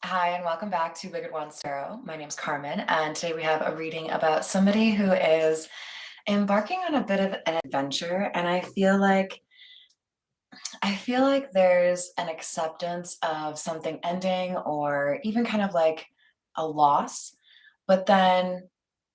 Hi, and welcome back to Wicked Ones Tarot. My name's Carmen, and today we have a reading about somebody who is embarking on a bit of an adventure. And I feel like there's an acceptance of something ending, or even kind of like a loss. But then,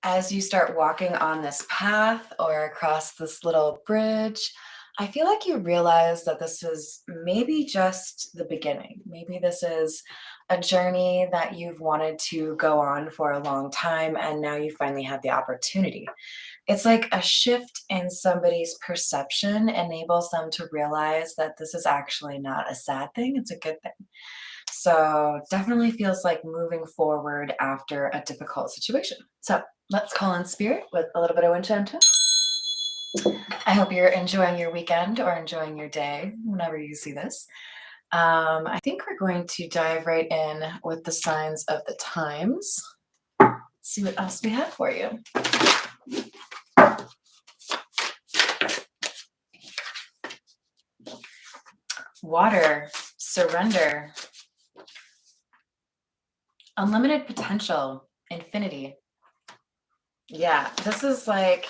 as you start walking on this path or across this little bridge, I feel like you realize that this is maybe just the beginning. Maybe this is a journey that you've wanted to go on for a long time, and now you finally have the opportunity. It's like a shift in somebody's perception enables them to realize that this is actually not a sad thing, it's a good thing. So, definitely feels like moving forward after a difficult situation. So, let's call in spirit with a little bit of wind chime. I hope you're enjoying your weekend or enjoying your day whenever you see this. I think we're going to dive right in with the signs of the times. See what else we have for you. Water, surrender, unlimited potential, infinity. Yeah, this is like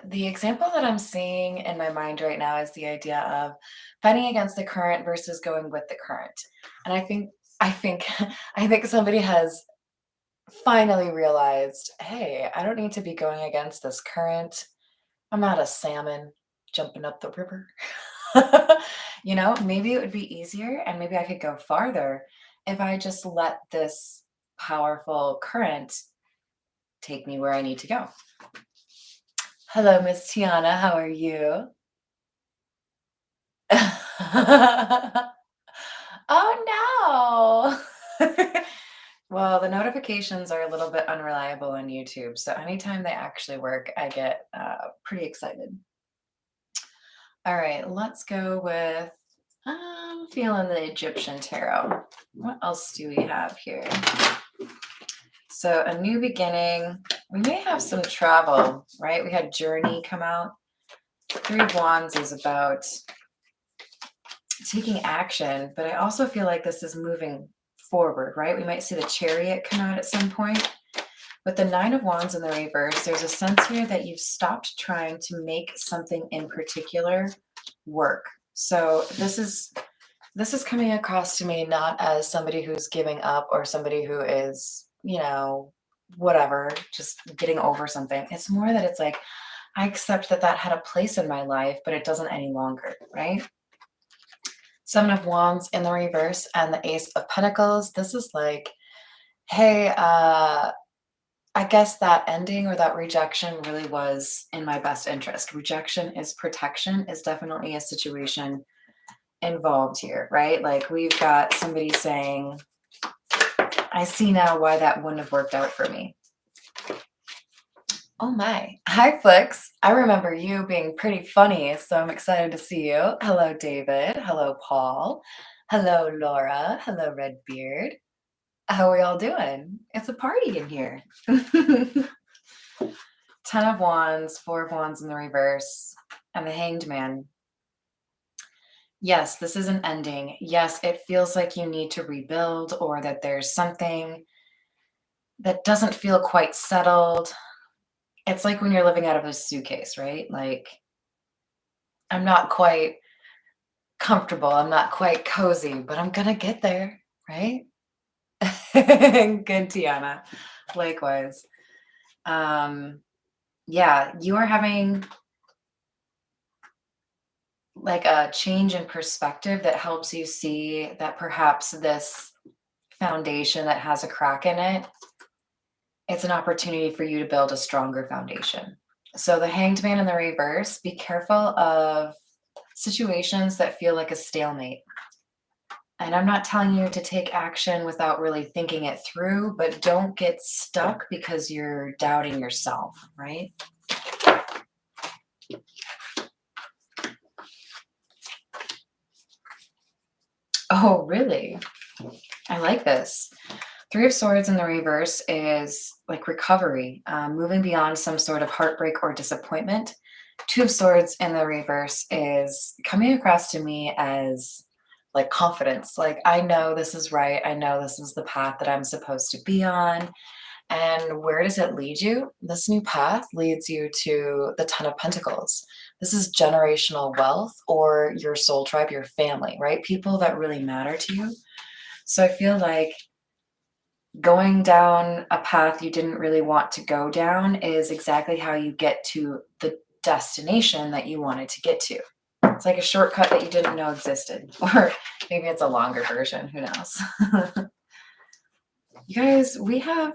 the example that I'm seeing in my mind right now is the idea of fighting against the current versus going with the current. And I think, I think somebody has finally realized, hey, I don't need to be going against this current. I'm not a salmon jumping up the river. Maybe it would be easier and maybe I could go farther if I just let this powerful current take me where I need to go. Hello, Miss Tiana. How are you? Oh no. Well, the notifications are a little bit unreliable on YouTube. So anytime they actually work, I get pretty excited. All right, let's go with feeling the Egyptian tarot. What else do we have here? So a new beginning. We may have some travel, right? We had journey come out. Three of Wands is about taking action, but I also feel like this is moving forward, right? We might see the Chariot come out at some point. With the Nine of Wands in the reverse, there's a sense here that you've stopped trying to make something in particular work. So this is coming across to me not as somebody who's giving up or somebody who is, whatever, just getting over something. It's more that it's like, I accept that that had a place in my life, but it doesn't any longer, right? Seven of Wands in the reverse and the Ace of Pentacles. This is like, hey, I guess that ending or that rejection really was in my best interest. Rejection is protection is definitely a situation involved here, right? Like we've got somebody saying, I see now why that wouldn't have worked out for me. Oh my. Hi, Flix. I remember you being pretty funny, so I'm excited to see you. Hello, David. Hello, Paul. Hello, Laura. Hello, Redbeard. How are we all doing? It's a party in here. 10 of Wands, 4 of Wands in the reverse, and the Hanged Man. Yes, this is an ending. Yes, it feels like you need to rebuild or that there's something that doesn't feel quite settled. It's like when you're living out of a suitcase, right? Like, I'm not quite comfortable. I'm not quite cozy, but I'm gonna get there, right? Good, Tiana. Likewise. Yeah, you are having like a change in perspective that helps you see that perhaps this foundation that has a crack in it, it's an opportunity for you to build a stronger foundation. So the Hanged Man in the reverse, be careful of situations that feel like a stalemate. And I'm not telling you to take action without really thinking it through, but don't get stuck because you're doubting yourself, right? Oh, really? I like this. Three of Swords in the reverse is like recovery, moving beyond some sort of heartbreak or disappointment. Two of Swords in the reverse is coming across to me as like confidence. Like, I know this is right. I know this is the path that I'm supposed to be on. And where does it lead you? This new path leads you to the Ten of Pentacles. This is generational wealth or your soul tribe, your family, right? People that really matter to you. So I feel like going down a path you didn't really want to go down is exactly how you get to the destination that you wanted to get to. It's like a shortcut that you didn't know existed, or maybe it's a longer version, who knows? You guys, we have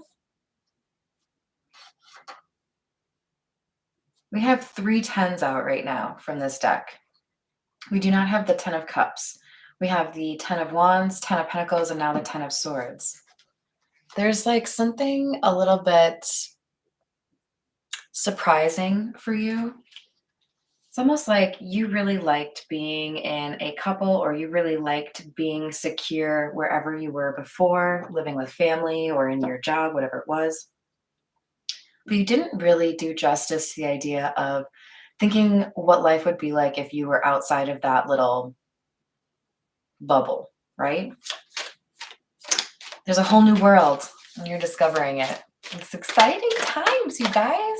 3 10s out right now from this deck. We do not have the 10 of Cups. We have the 10 of Wands, 10 of Pentacles, and now the 10 of Swords. There's like something a little bit surprising for you. It's almost like you really liked being in a couple, or you really liked being secure wherever you were before, living with family or in your job, whatever it was. But you didn't really do justice to the idea of thinking what life would be like if you were outside of that little bubble, right? There's a whole new world and you're discovering it. It's exciting times, you guys.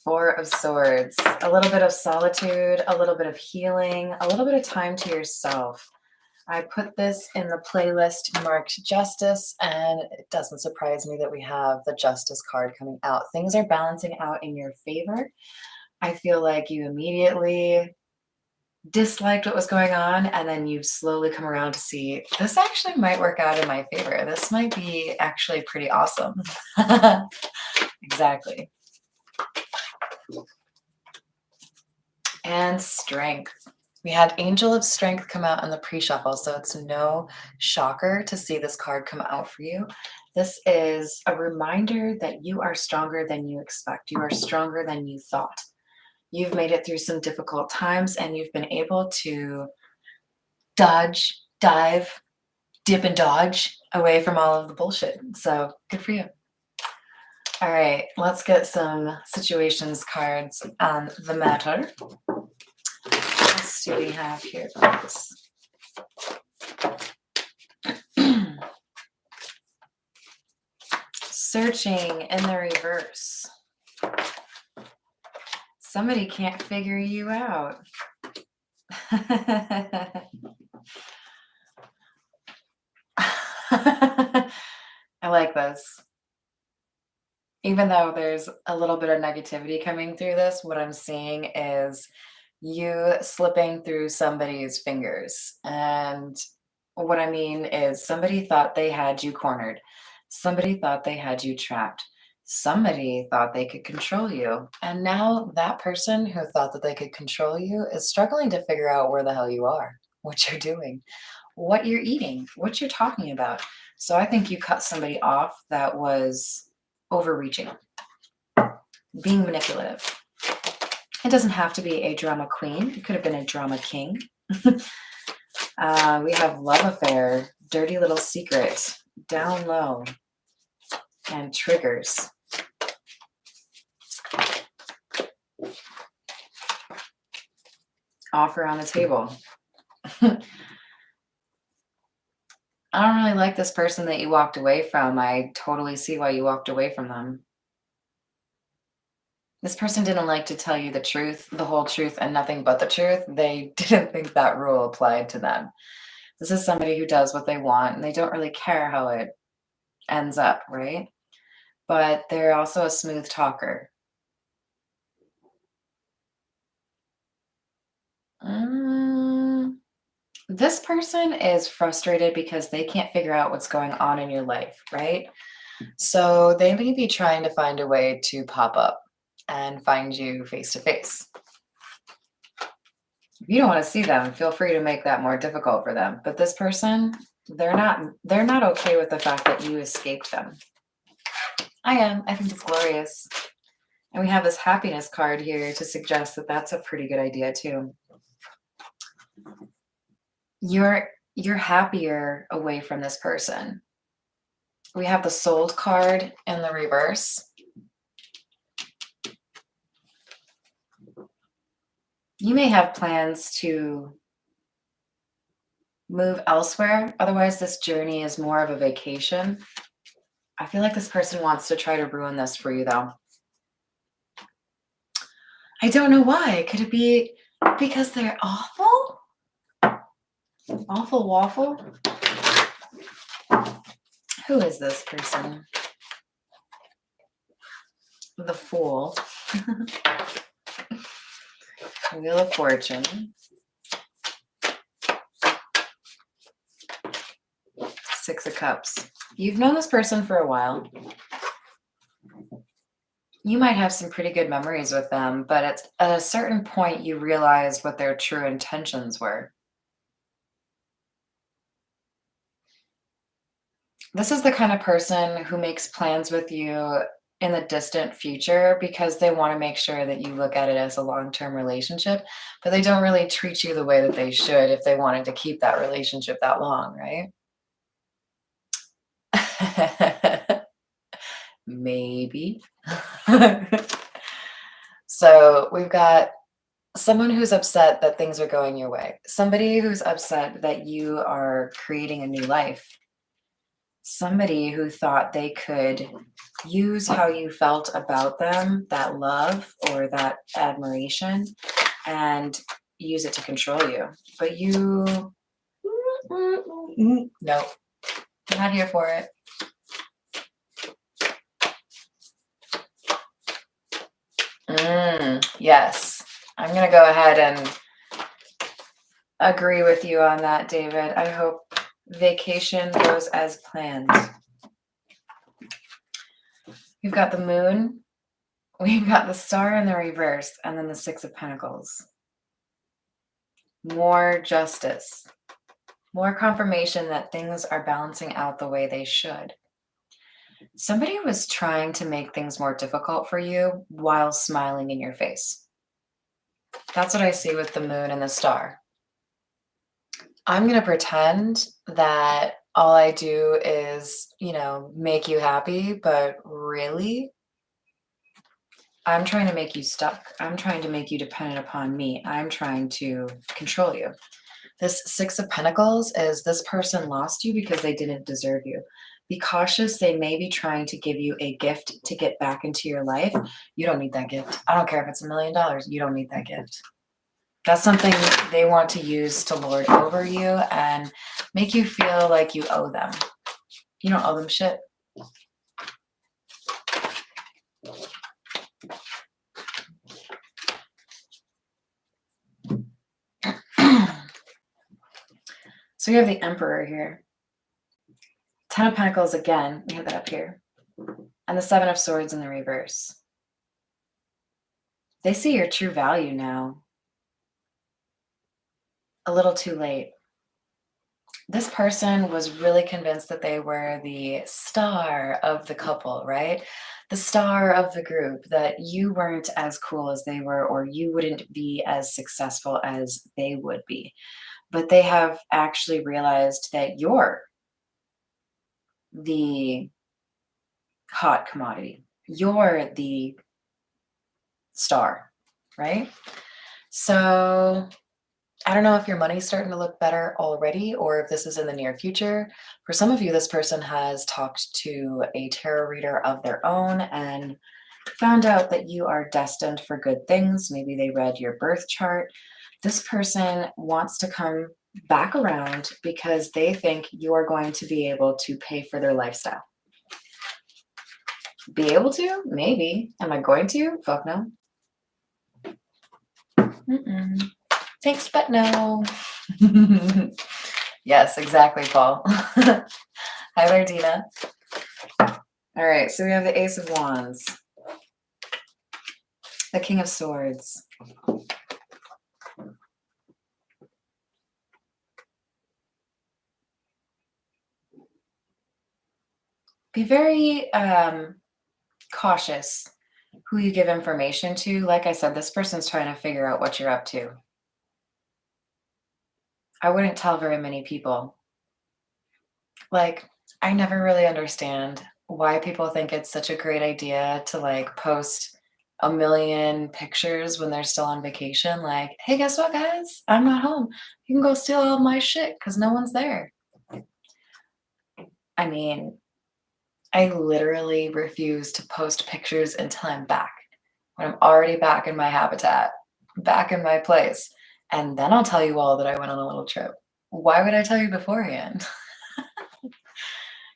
Four of Swords, a little bit of solitude, a little bit of healing, a little bit of time to yourself. I put this in the playlist marked Justice, and it doesn't surprise me that we have the Justice card coming out. Things are balancing out in your favor. I feel like you immediately disliked what was going on, and then you've slowly come around to see this actually might work out in my favor. This might be actually pretty awesome. Exactly. And Strength. We had Angel of Strength come out in the pre-shuffle, so it's no shocker to see this card come out for you. This is a reminder that you are stronger than you expect. You are stronger than you thought. You've made it through some difficult times, and you've been able to dodge, dive, dip and dodge away from all of the bullshit. So good for you. All right, let's get some situations cards on the matter. What do we have here, guys? Searching in the reverse. Somebody can't figure you out. I like this. Even though there's a little bit of negativity coming through this, what I'm seeing is you slipping through somebody's fingers. And what I mean is somebody thought they had you cornered. Somebody thought they had you trapped. Somebody thought they could control you. And now that person who thought that they could control you is struggling to figure out where the hell you are, what you're doing, what you're eating, what you're talking about. So I think you cut somebody off that was overreaching, being manipulative. It doesn't have to be a drama queen. It could have been a drama king. We have love affair, dirty little secret, down low, and triggers. Offer on the table. I don't really like this person that you walked away from. I totally see why you walked away from them. This person didn't like to tell you the truth, the whole truth, and nothing but the truth. They didn't think that rule applied to them. This is somebody who does what they want, and they don't really care how it ends up, right? But they're also a smooth talker. This person is frustrated because they can't figure out what's going on in your life, right? So they may be trying to find a way to pop up and find you face to face. If you don't want to see them, feel free to make that more difficult for them. But this person, they're not okay with the fact that you escaped them. I am. I think it's glorious. And we have this happiness card here to suggest that that's a pretty good idea too. You're happier away from this person. We have the Souled card in the reverse. You may have plans to move elsewhere. Otherwise, this journey is more of a vacation. I feel like this person wants to try to ruin this for you, though. I don't know why. Could it be because they're awful? Awful waffle? Who is this person? The Fool. Wheel of Fortune. Six of Cups. You've known this person for a while. You might have some pretty good memories with them, but at a certain point you realize what their true intentions were. This is the kind of person who makes plans with you in the distant future because they want to make sure that you look at it as a long-term relationship, but they don't really treat you the way that they should if they wanted to keep that relationship that long, right? Maybe. So we've got someone who's upset that things are going your way. Somebody who's upset that you are creating a new life. Somebody who thought they could use how you felt about them, that love or that admiration, and use it to control you. But you, no, I'm not here for it. Yes, I'm going to go ahead and agree with you on that, David. I hope vacation goes as planned. We've got the Moon, we've got the Star in the reverse, and then the Six of Pentacles. More justice, more confirmation that things are balancing out the way they should. Somebody was trying to make things more difficult for you while smiling in your face. That's what I see with the Moon and the Star. I'm going to pretend that all I do is, make you happy, but really, I'm trying to make you stuck. I'm trying to make you dependent upon me. I'm trying to control you. This Six of Pentacles is this person lost you because they didn't deserve you. Be cautious. They may be trying to give you a gift to get back into your life. You don't need that gift. I don't care if it's $1 million. You don't need that gift. That's something they want to use to lord over you and make you feel like you owe them. You don't owe them shit. So we have the Emperor here. Ten of Pentacles again. We have that up here. And the Seven of Swords in the reverse. They see your true value now. A little too late. This person was really convinced that they were the star of the couple, right? The star of the group, that you weren't as cool as they were, or you wouldn't be as successful as they would be. But they have actually realized that you're the hot commodity. You're the star, right? So I don't know if your money's starting to look better already or if this is in the near future. For some of you, this person has talked to a tarot reader of their own and found out that you are destined for good things. Maybe they read your birth chart. This person wants to come back around because they think you are going to be able to pay for their lifestyle. Be able to? Maybe. Am I going to? Fuck no. Thanks, but no. Yes, exactly, Paul. Hi there, Dina. All right, so we have the Ace of Wands, the King of Swords. Be very cautious who you give information to. Like I said, this person's trying to figure out what you're up to. I wouldn't tell very many people. Like, I never really understand why people think it's such a great idea to post a million pictures when they're still on vacation, like, hey, guess what, guys? I'm not home. You can go steal all my shit because no one's there. I mean, I literally refuse to post pictures until I'm back. When I'm already back in my habitat, back in my place. And then I'll tell you all that I went on a little trip. Why would I tell you beforehand?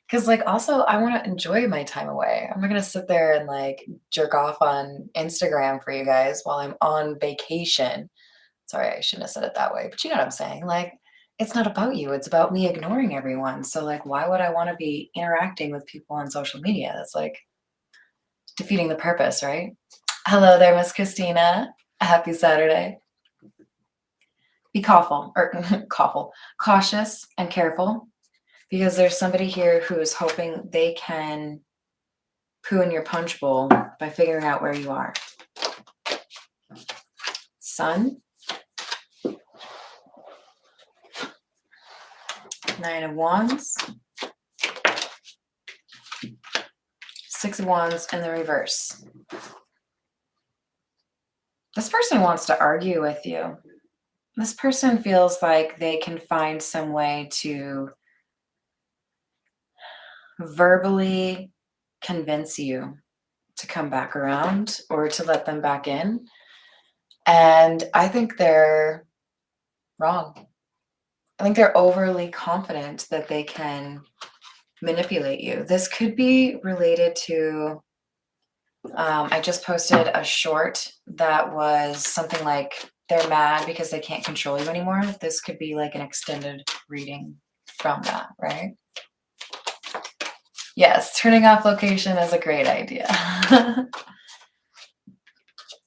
Because, like, also, I want to enjoy my time away. I'm not going to sit there and, like, jerk off on Instagram for you guys while I'm on vacation. Sorry, I shouldn't have said it that way, but you know what I'm saying. Like, it's not about you. It's about me ignoring everyone. So, like, why would I want to be interacting with people on social media? That's like defeating the purpose, right? Hello there, Miss Christina. Happy Saturday. Be cautious and careful, because there's somebody here who is hoping they can poo in your punch bowl by figuring out where you are. Sun, 9 of Wands, 6 of Wands in the reverse. This person wants to argue with you. This person feels like they can find some way to verbally convince you to come back around or to let them back in. And I think they're wrong. I think they're overly confident that they can manipulate you. This could be related to, I just posted a short that was something like, they're mad because they can't control you anymore. This could be like an extended reading from that, right? Yes, turning off location is a great idea.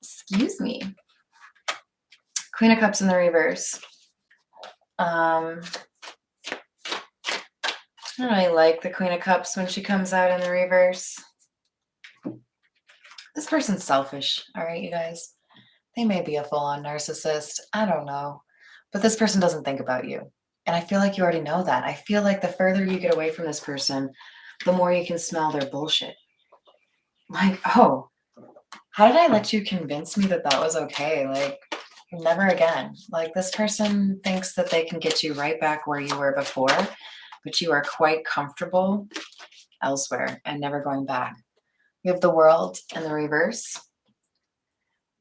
Excuse me. Queen of Cups in the reverse. I don't really like the Queen of Cups when she comes out in the reverse. This person's selfish, all right, you guys? They may be a full-on narcissist. I don't know. But this person doesn't think about you. And I feel like you already know that. I feel like the further you get away from this person, the more you can smell their bullshit. Like, oh, how did I let you convince me that that was okay? Like, never again. Like, this person thinks that they can get you right back where you were before, but you are quite comfortable elsewhere and never going back. You have the World in the reverse.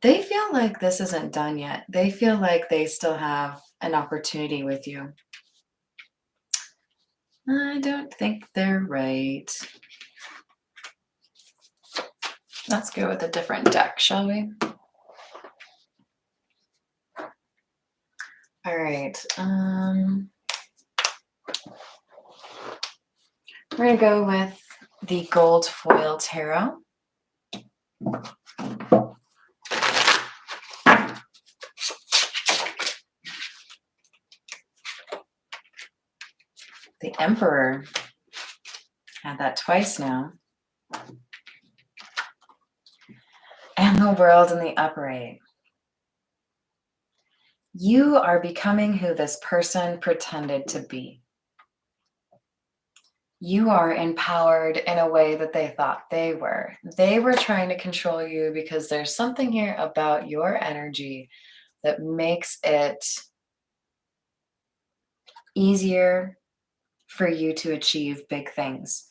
They feel like this isn't done yet. They feel like they still have an opportunity with you. I don't think they're right. Let's go with a different deck, shall we? All right. We're going to go with the Gold Foil Tarot. The Emperor. Had that twice now. And the World in the upright. You are becoming who this person pretended to be. You are empowered in a way that they thought they were. They were trying to control you because there's something here about your energy that makes it easier for you to achieve big things.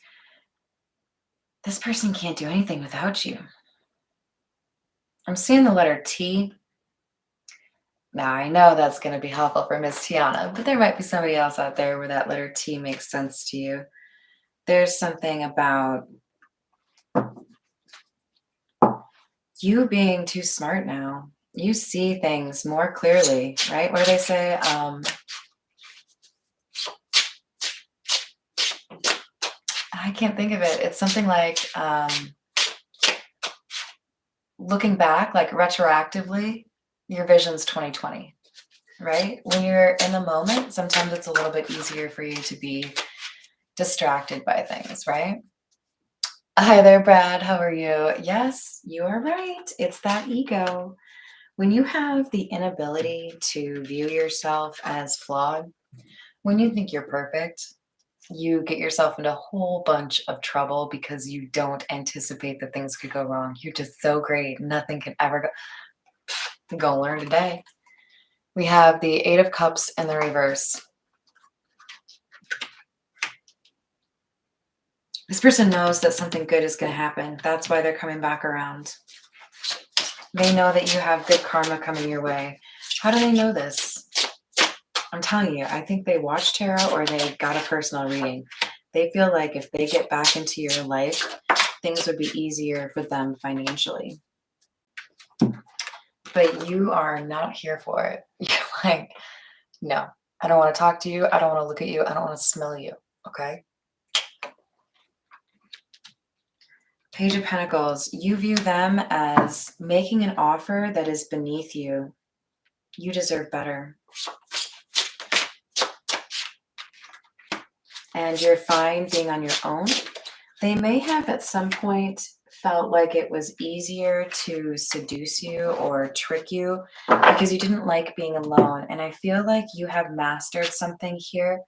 This person can't do anything without you. I'm seeing the letter T. Now, I know that's going to be helpful for Miss Tiana, but there might be somebody else out there where that letter T makes sense to you. There's something about you being too smart now. You see things more clearly, right? Where they say, I can't think of it. It's something like looking back, like retroactively, your vision's 2020, right? When you're in the moment, sometimes it's a little bit easier for you to be distracted by things, right? Hi there, Brad. How are you? Yes, you are right. It's that ego. When you have the inability to view yourself as flawed, when you think you're perfect, You get yourself into a whole bunch of trouble because you don't anticipate that things could go wrong. You're just so great. Nothing can ever go. You're gonna learn today. We have the Eight of Cups in the reverse. This person knows that something good is going to happen. That's why they're coming back around. They know that you have good karma coming your way. How do they know this? I'm telling you, I think they watch tarot or they got a personal reading. They feel like if they get back into your life, things would be easier for them financially. But you are not here for it. You're like, no, I don't want to talk to you. I don't want to look at you. I don't want to smell you. Okay. Page of Pentacles, you view them as making an offer that is beneath you. You deserve better. And you're fine being on your own. They may have at some point felt like it was easier to seduce you or trick you because you didn't like being alone. And I feel like you have mastered something here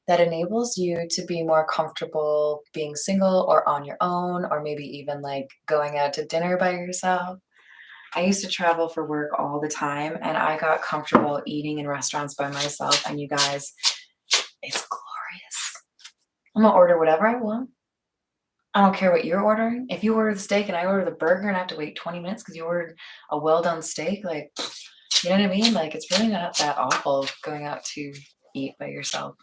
that enables you to be more comfortable being single or on your own, or maybe even like going out to dinner by yourself. I used to travel for work all the time and I got comfortable eating in restaurants by myself. And you guys, it's glorious. I'm gonna order whatever I want. I don't care what you're ordering. If you order the steak and I order the burger and I have to wait 20 minutes because you ordered a well-done steak, like, you know what I mean? Like, it's really not that awful going out to eat by yourself.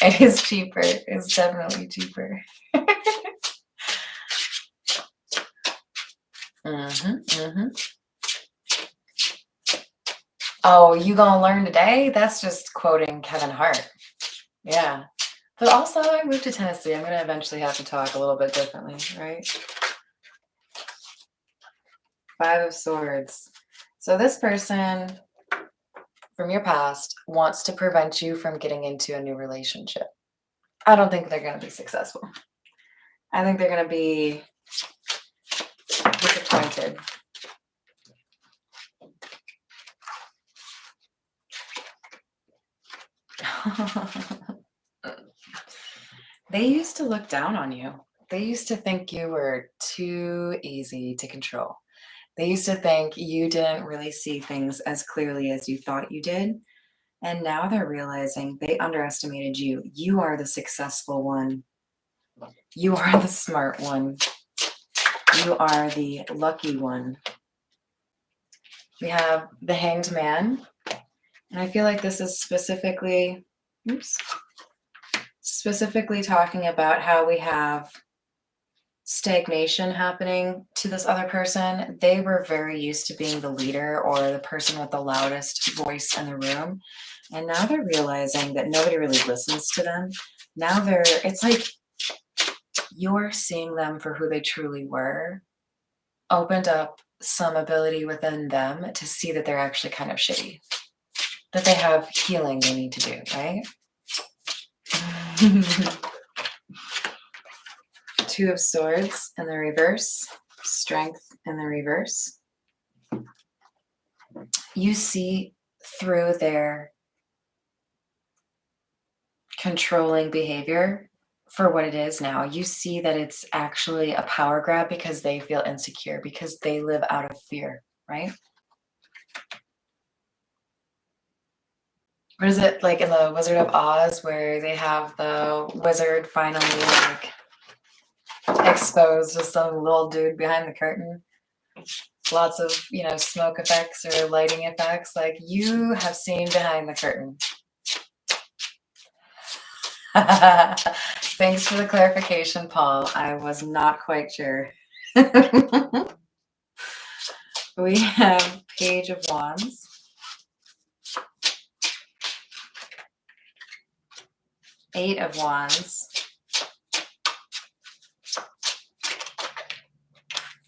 It is cheaper. It's definitely cheaper. Oh, you gonna learn today? That's just quoting Kevin Hart. Yeah. But also, I moved to Tennessee. I'm going to eventually have to talk a little bit differently, right? Five of Swords. So this person from your past wants to prevent you from getting into a new relationship. I don't think they're going to be successful. I think they're going to be disappointed. They used to look down on you. They used to think you were too easy to control. They used to think you didn't really see things as clearly as you thought you did. And now they're realizing they underestimated you. You are the successful one. You are the smart one. You are the lucky one. We have the Hanged Man. And I feel like this is specifically talking about how we have stagnation happening to this other person. They were very used to being the leader or the person with the loudest voice in the room. And now they're realizing that nobody really listens to them. Now it's like you're seeing them for who they truly were, opened up some ability within them to see that they're actually kind of shitty, that they have healing they need to do, right? Two of Swords in the reverse, Strength in the reverse. You see through their controlling behavior for what it is now. You see that it's actually a power grab because they feel insecure, because they live out of fear, right? What is it like in the Wizard of Oz where they have the wizard finally like exposed to some little dude behind the curtain? Lots of, smoke effects or lighting effects. Like, you have seen behind the curtain. Thanks for the clarification, Paul. I was not quite sure. We have Page of Wands. Eight of Wands.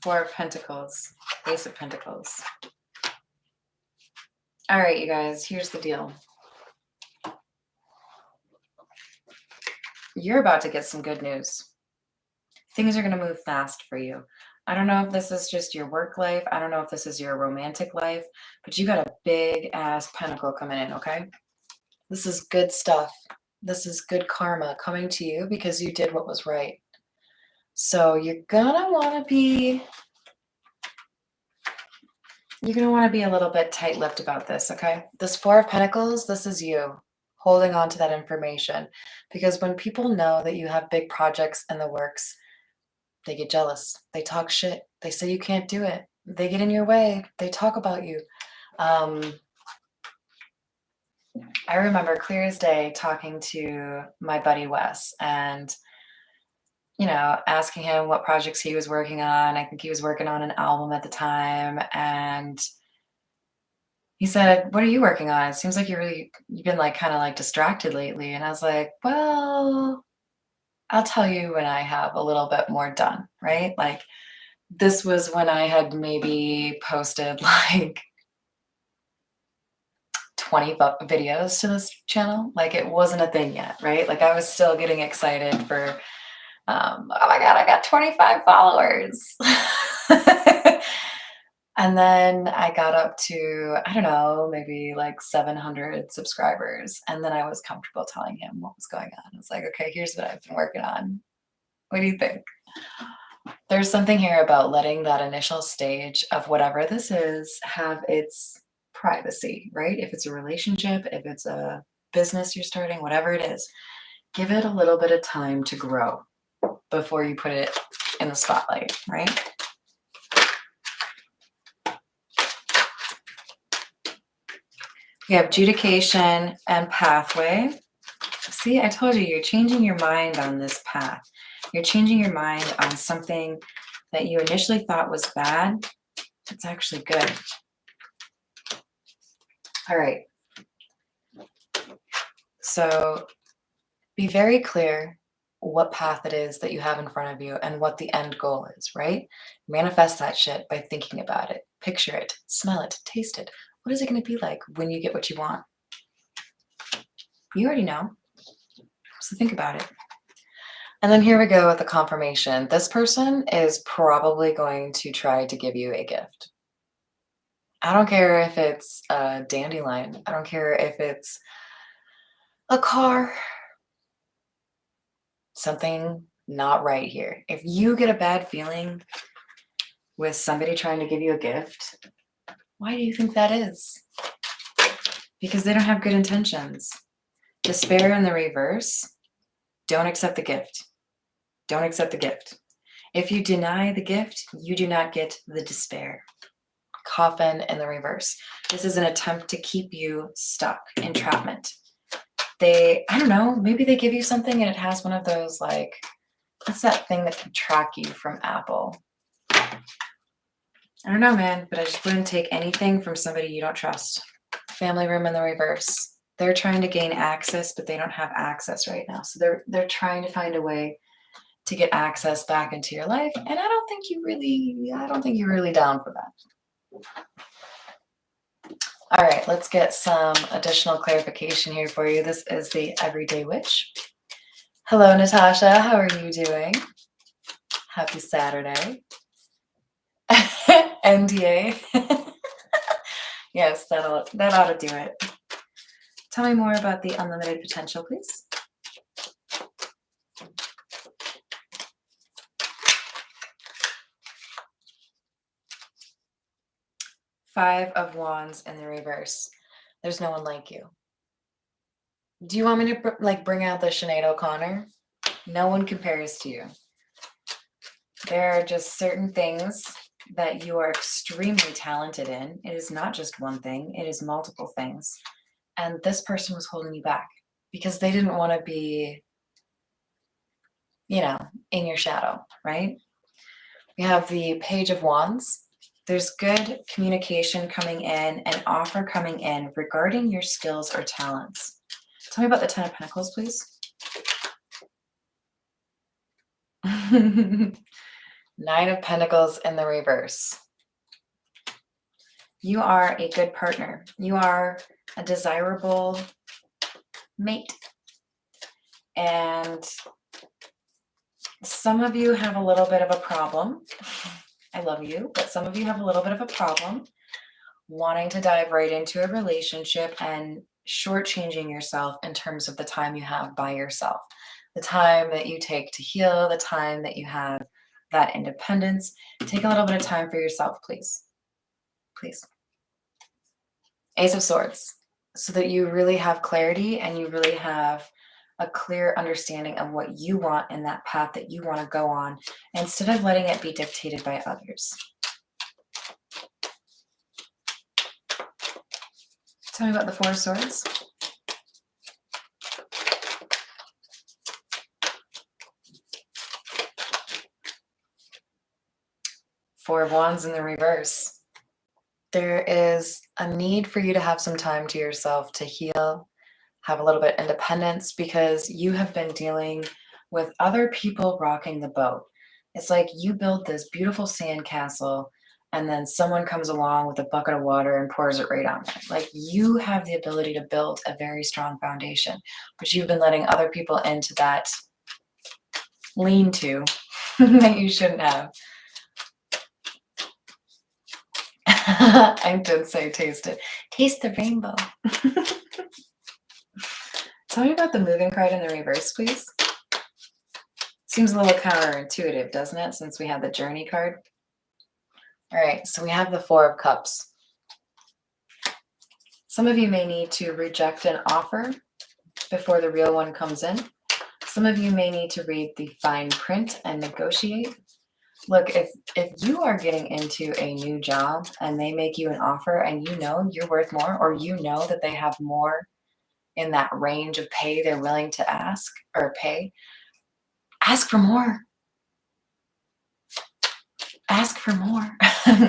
Four of Pentacles. Ace of Pentacles. All right, you guys, here's the deal. You're about to get some good news. Things are going to move fast for you. I don't know if this is just your work life. I don't know if this is your romantic life, but you got a big ass pentacle coming in, okay? This is good stuff. This is good karma coming to you because you did what was right. So you're gonna want to be a little bit tight-lipped about this, okay? This Four of Pentacles, this is you holding on to that information, because when people know that you have big projects in the works, they get jealous. They talk shit. They say you can't do it. They get in your way. They talk about you. I remember clear as day talking to my buddy Wes and, asking him what projects he was working on. I think he was working on an album at the time. And he said, "What are you working on? It seems like you've been like kind of like distracted lately." And I was like, "Well, I'll tell you when I have a little bit more done," right? Like, this was when I had maybe posted like 20 videos to this channel. Like, it wasn't a thing yet, right? Like, I was still getting excited for, oh my God, I got 25 followers. And then I got up to, I don't know, maybe like 700 subscribers. And then I was comfortable telling him what was going on. It's like, okay, here's what I've been working on. What do you think? There's something here about letting that initial stage of whatever this is have its privacy, right? If it's a relationship, if it's a business you're starting, whatever it is, give it a little bit of time to grow before you put it in the spotlight, right? We have adjudication and pathway. See, I told you, you're changing your mind on this path. You're changing your mind on something that you initially thought was bad. It's actually good. All right. So be very clear what path it is that you have in front of you and what the end goal is, right? Manifest that shit by thinking about it. Picture it, smell it, taste it. What is it going to be like when you get what you want? You already know. So think about it. And then here we go with the confirmation. This person is probably going to try to give you a gift. I don't care if it's a dandelion. I don't care if it's a car. Something not right here. If you get a bad feeling with somebody trying to give you a gift, why do you think that is? Because they don't have good intentions. Despair in the reverse. Don't accept the gift. Don't accept the gift. If you deny the gift, you do not get the despair. Coffin in the reverse. This is an attempt to keep you stuck. Entrapment. I don't know, maybe they give you something and it has one of those, like, what's that thing that can track you from Apple? I don't know, man, but I just wouldn't take anything from somebody you don't trust. Family room in the reverse. They're trying to gain access, but they don't have access right now. So they're trying to find a way to get access back into your life. And I don't think you're really down for that. All right, let's get some additional clarification here for you. This is the Everyday Witch. Hello, Natasha. How are you doing? Happy Saturday. NDA. Yes, that ought to do it. Tell me more about the unlimited potential, please. Five of Wands in the reverse. There's no one like you. Do you want me to bring out the Sinead O'Connor? No one compares to you. There are just certain things that you are extremely talented in. It is not just one thing, it is multiple things. And this person was holding you back because they didn't want to be, in your shadow, right? We have the Page of Wands. There's good communication coming in, an offer coming in regarding your skills or talents. Tell me about the Ten of Pentacles, please. Nine of Pentacles in the reverse. You are a good partner. You are a desirable mate. And some of you have a little bit of a problem. I love you, but some of you have a little bit of a problem wanting to dive right into a relationship and shortchanging yourself in terms of the time you have by yourself, the time that you take to heal, the time that you have that independence. Take a little bit of time for yourself, please. Please. Ace of Swords, so that you really have clarity and you really have a clear understanding of what you want in that path that you want to go on, instead of letting it be dictated by others. Tell me about the Four of Swords. Four of Wands in the reverse. There is a need for you to have some time to yourself to heal, have a little bit of independence, because you have been dealing with other people rocking the boat. It's like you build this beautiful sand castle and then someone comes along with a bucket of water and pours it right on it. Like, you have the ability to build a very strong foundation, but you've been letting other people into that lean-to that you shouldn't have. I did say taste it. Taste the rainbow. Tell me about the moving card in the reverse, please. Seems a little counterintuitive, doesn't it, since we have the Journey card? All right, so we have the Four of Cups. Some of you may need to reject an offer before the real one comes in. Some of you may need to read the fine print and negotiate. Look, if you are getting into a new job and they make you an offer and you know you're worth more, or you know that they have more in that range of pay they're willing to ask or pay, ask for more. Ask for more.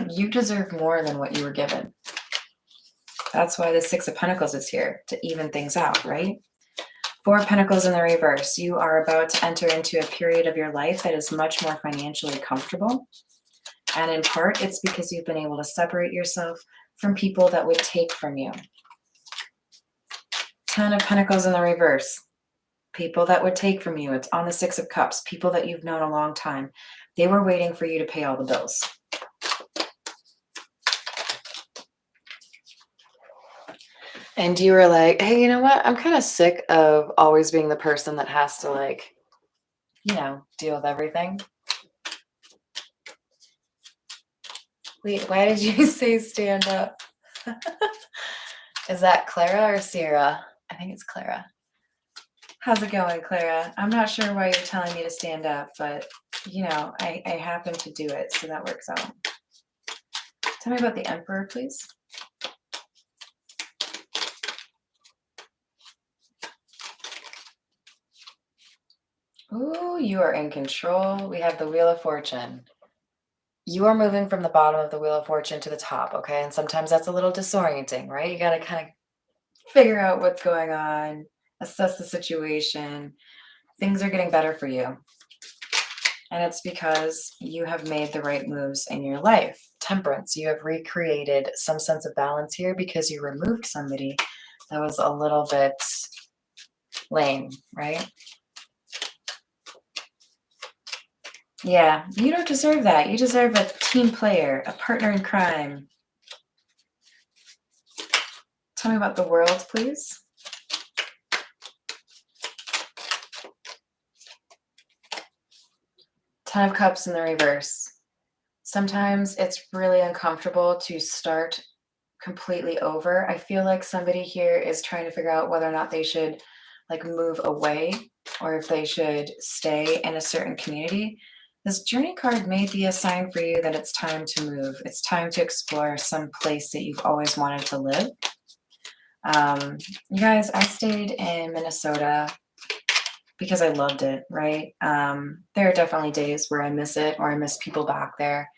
You deserve more than what you were given. That's why the Six of Pentacles is here, to even things out, right? Four of Pentacles in the reverse. You are about to enter into a period of your life that is much more financially comfortable. And in part, it's because you've been able to separate yourself from people that would take from you. Ten of Pentacles in the reverse. People that would take from you. It's on the Six of Cups. People that you've known a long time. They were waiting for you to pay all the bills. And you were like, hey, you know what? I'm kind of sick of always being the person that has to, like, you know, deal with everything. Wait, why did you say stand up? Is that Clara or Sierra? I think it's Clara. How's it going, Clara? I'm not sure why you're telling me to stand up, but, you know, I happen to do it, so that works out. Tell me about the Emperor, please. Ooh, you are in control. We have the Wheel of Fortune. You are moving from the bottom of the Wheel of Fortune to the top, okay? And sometimes that's a little disorienting, right? You got to kind of figure out what's going on, assess the situation. Things are getting better for you. And it's because you have made the right moves in your life. Temperance, you have recreated some sense of balance here because you removed somebody that was a little bit lame, right? Yeah, you don't deserve that. You deserve a team player, a partner in crime. Tell me about the World, please. Ten of Cups in the reverse. Sometimes it's really uncomfortable to start completely over. I feel like somebody here is trying to figure out whether or not they should, like, move away or if they should stay in a certain community. This Journey card may be a sign for you that it's time to move. It's time to explore some place that you've always wanted to live. You guys, I stayed in Minnesota because I loved it, right? There are definitely days where I miss it or I miss people back there.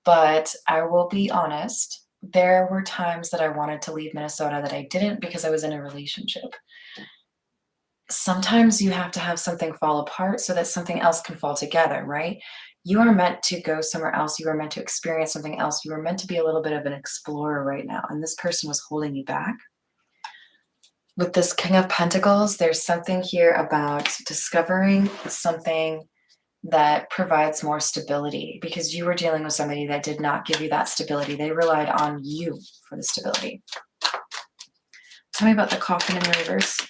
But I will be honest, there were times that I wanted to leave Minnesota that I didn't because I was in a relationship. Sometimes you have to have something fall apart so that something else can fall together, right? You are meant to go somewhere else. You are meant to experience something else. You are meant to be a little bit of an explorer right now. And this person was holding you back. With this King of Pentacles, there's something here about discovering something that provides more stability, because you were dealing with somebody that did not give you that stability. They relied on you for the stability. Tell me about the coffin in the reverse.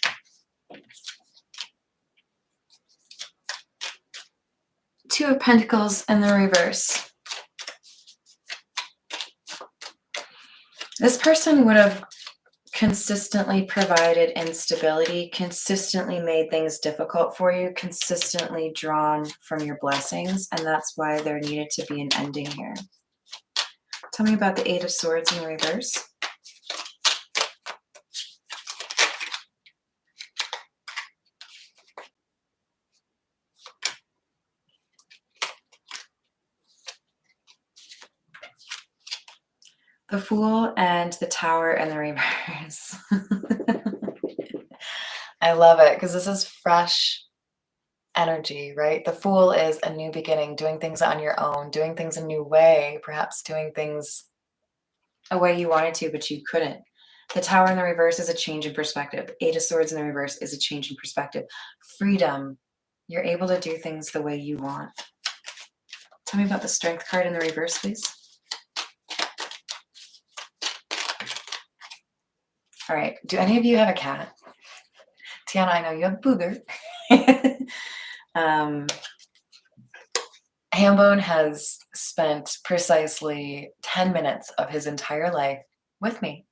Two of Pentacles in the reverse. This person would have consistently provided instability, consistently made things difficult for you, consistently drawn from your blessings, and that's why there needed to be an ending here. Tell me about the Eight of Swords in reverse. The Fool and the Tower in the reverse. I love it because this is fresh energy, right? The Fool is a new beginning, doing things on your own, doing things a new way, perhaps doing things a way you wanted to, but you couldn't. The Tower in the reverse is a change in perspective. Eight of Swords in the reverse is a change in perspective. Freedom. You're able to do things the way you want. Tell me about the Strength card in the reverse, please. All right. Do any of you have a cat? Tiana, I know you have a booger. Hambone has spent precisely 10 minutes of his entire life with me.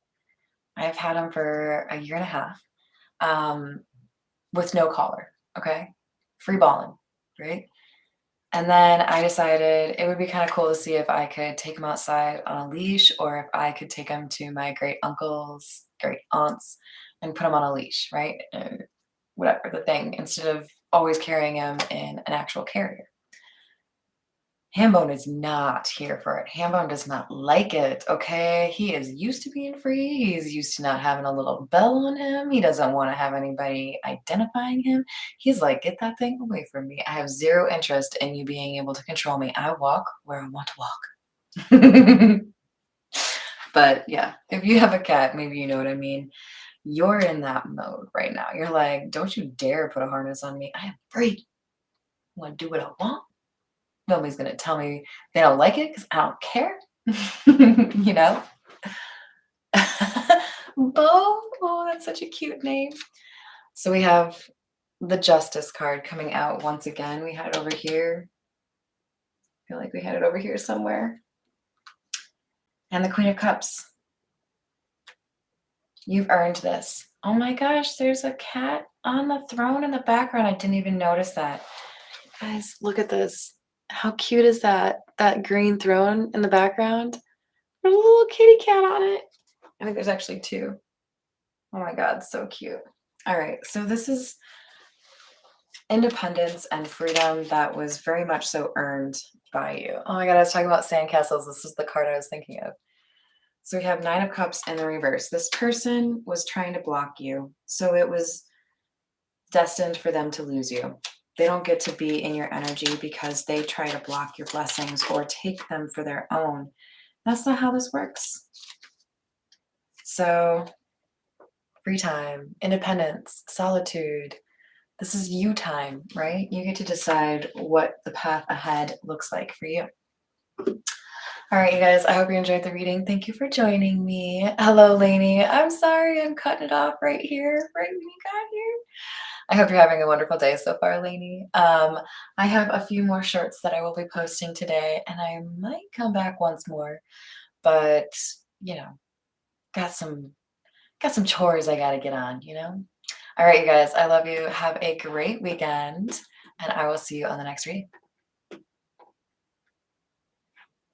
I've had him for a year and a half with no collar, okay? Free balling, right? And then I decided it would be kind of cool to see if I could take him outside on a leash or if I could take him to my great uncles, great aunts, and put him on a leash, right? Whatever the thing, instead of always carrying him in an actual carrier. Hambone is not here for it. Hambone does not like it, okay? He is used to being free. He's used to not having a little bell on him. He doesn't want to have anybody identifying him. He's like, get that thing away from me. I have zero interest in you being able to control me. I walk where I want to walk. But yeah, if you have a cat, maybe you know what I mean. You're in that mode right now. You're like, don't you dare put a harness on me. I am free. I want to do what I want. Nobody's going to tell me they don't like it because I don't care. You know? Bo, oh, that's such a cute name. So we have the Justice card coming out once again. We had it over here. I feel like we had it over here somewhere. And the Queen of Cups. You've earned this. Oh my gosh, there's a cat on the throne in the background. I didn't even notice that. Guys, look at this. How cute is that? That green throne in the background. There's a little kitty cat on it. I think there's actually two. Oh my God, so cute. All right, so this is independence and freedom that was very much so earned by you. Oh my God, I was talking about sandcastles. This is the card I was thinking of. So we have Nine of Cups in the reverse. This person was trying to block you, so it was destined for them to lose you. They don't get to be in your energy because they try to block your blessings or take them for their own. That's not how this works. So, free time, independence, solitude. This is you time, right? You get to decide what the path ahead looks like for you. All right, you guys, I hope you enjoyed the reading. Thank you for joining me. Hello, Lainey. I'm sorry I'm cutting it off right here, right when you got here. I hope you're having a wonderful day so far, Lainey. I have a few more shorts that I will be posting today, and I might come back once more, but, you know, got some chores I got to get on, you know? All right, you guys, I love you. Have a great weekend, and I will see you on the next reading.